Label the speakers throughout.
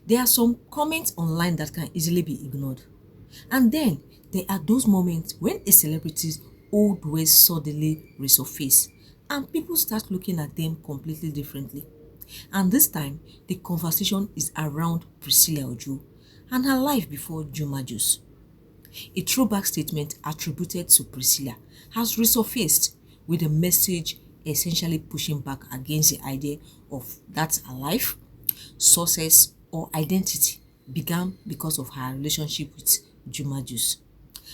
Speaker 1: There are some comments online that can easily be ignored. And then there are those moments when a celebrity's old ways suddenly resurface and people start looking at them completely differently. And this time, the conversation is around Priscilla Ojo and her life before Juma Jux. A throwback statement attributed to Priscilla has resurfaced with a message essentially pushing back against the idea of that her life, success, or identity began because of her relationship with Juma Jux.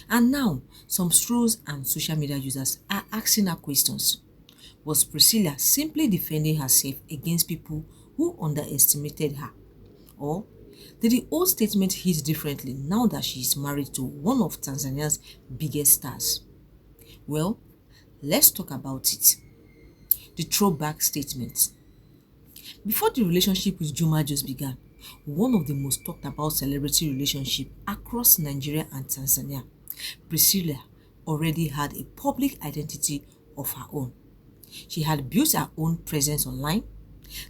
Speaker 1: And now, some trolls and social media users are asking her questions. Was Priscilla simply defending herself against people who underestimated her? Or did the old statement hit differently now that she is married to one of Tanzania's biggest stars? Well, let's talk about it. The throwback statement. Before the relationship with Juma Jux began, one of the most talked about celebrity relationships across Nigeria and Tanzania, Priscilla already had a public identity of her own. She had built her own presence online,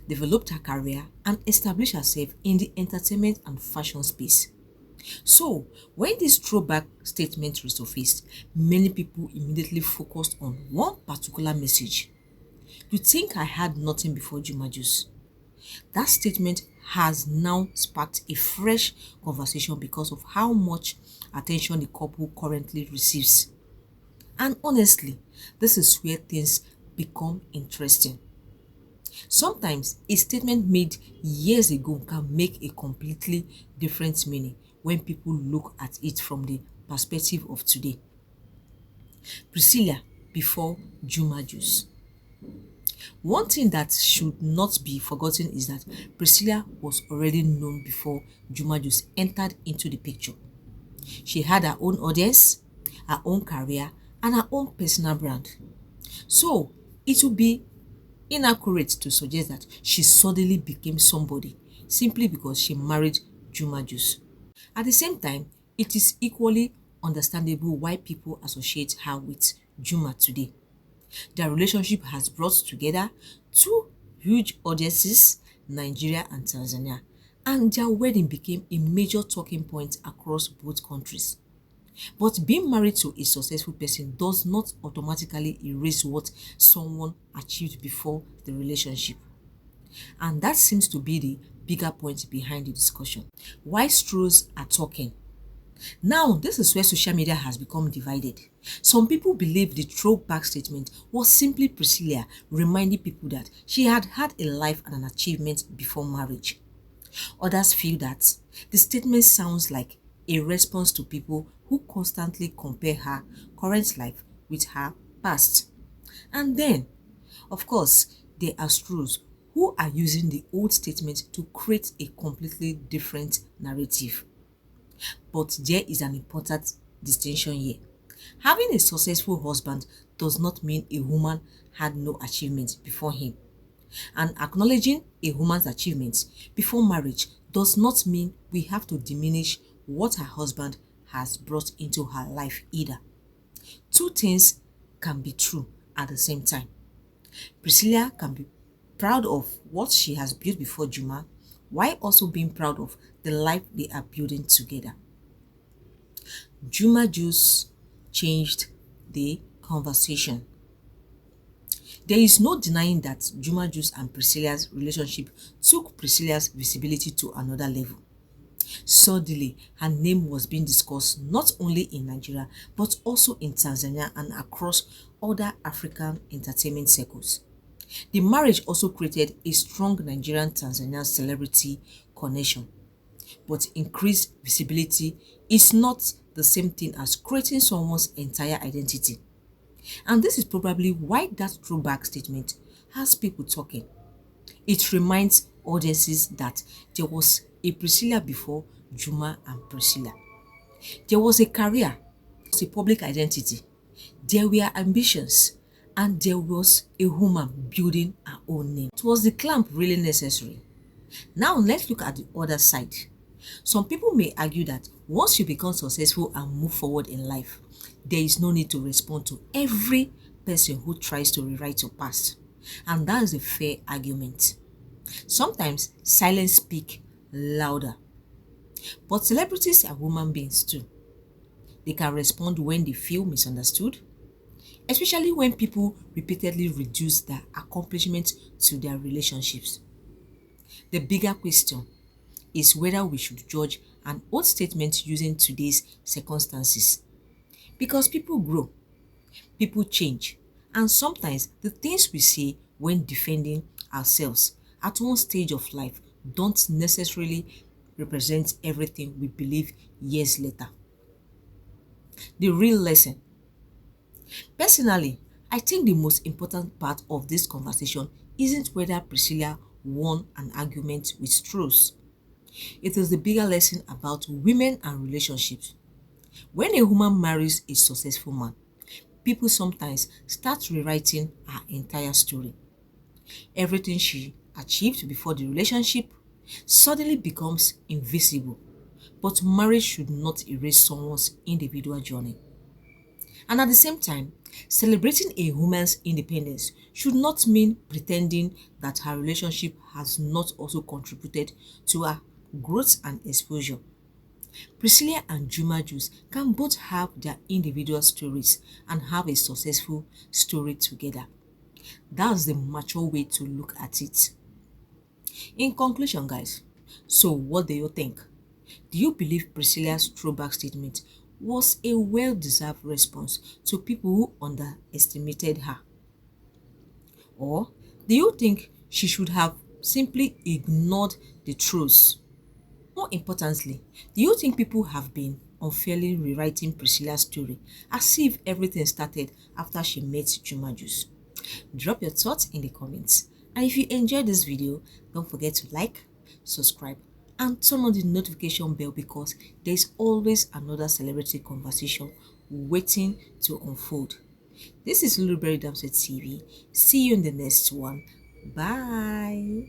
Speaker 1: developed her career, and established herself in the entertainment and fashion space. So, when this throwback statement resurfaced, many people immediately focused on one particular message. You think I had nothing before Juma Jux? That statement has now sparked a fresh conversation because of how much attention the couple currently receives. And honestly, this is where things become interesting. Sometimes a statement made years ago can make a completely different meaning when people look at it from the perspective of today. Priscilla before Juma Jux. One thing that should not be forgotten is that Priscilla was already known before Juma Jux entered into the picture. She had her own audience, her own career, and her own personal brand. So, it would be inaccurate to suggest that she suddenly became somebody simply because she married Juma Jux. At the same time, it is equally understandable why people associate her with Juma today. Their relationship has brought together two huge audiences, Nigeria and Tanzania, and their wedding became a major talking point across both countries. But being married to a successful person does not automatically erase what someone achieved before the relationship. And that seems to be the bigger point behind the discussion. Why straws are talking? Now, this is where social media has become divided. Some people believe the throwback statement was simply Priscilla reminding people that she had had a life and an achievement before marriage. Others feel that the statement sounds like a response to people who constantly compare her current life with her past. And then, of course, there are trolls who are using the old statement to create a completely different narrative. But there is an important distinction here. Having a successful husband does not mean a woman had no achievement before him. And acknowledging a woman's achievements before marriage does not mean we have to diminish what her husband has brought into her life either. Two things can be true at the same time. Priscilla can be proud of what she has built before Juma, while also being proud of the life they are building together. Juma Jux changed the conversation. There is no denying that Juma Jux and Priscilla's relationship took Priscilla's visibility to another level. Suddenly, her name was being discussed not only in Nigeria but also in Tanzania and across other African entertainment circles. The marriage also created a strong Nigerian-Tanzanian celebrity connection. But increased visibility is not the same thing as creating someone's entire identity. And this is probably why that throwback statement has people talking. It reminds audiences that there was a Priscilla before Juma and Priscilla. There was a career, there was a public identity, there were ambitions, and there was a woman building her own name. Was the clamp really necessary? Now let's look at the other side. Some people may argue that once you become successful and move forward in life, there is no need to respond to every person who tries to rewrite your past. And that is a fair argument. Sometimes silence speaks louder. But celebrities are human beings too. They can respond when they feel misunderstood, especially when people repeatedly reduce their accomplishments to their relationships. The bigger question is whether we should judge an old statement using today's circumstances. Because people grow, people change, and sometimes the things we say when defending ourselves at one stage of life don't necessarily represent everything we believe years later. The real lesson. Personally, I think the most important part of this conversation isn't whether Priscilla won an argument with truth. It is the bigger lesson about women and relationships. When a woman marries a successful man, people sometimes start rewriting her entire story. Everything she achieved before the relationship suddenly becomes invisible. But marriage should not erase someone's individual journey. And at the same time, celebrating a woman's independence should not mean pretending that her relationship has not also contributed to her growth and exposure. Priscilla and Juma Jux can both have their individual stories and have a successful story together. That's the mature way to look at it. In conclusion, guys, so what do you think? Do you believe Priscilla's throwback statement was a well-deserved response to people who underestimated her? Or do you think she should have simply ignored the truth? More importantly, do you think people have been unfairly rewriting Priscilla's story as if everything started after she met Juma Jux? Drop your thoughts in the comments. And if you enjoyed this video, don't forget to like, subscribe, and turn on the notification bell because there's always another celebrity conversation waiting to unfold. This is Luluberry Damsel TV. See you in the next one. Bye.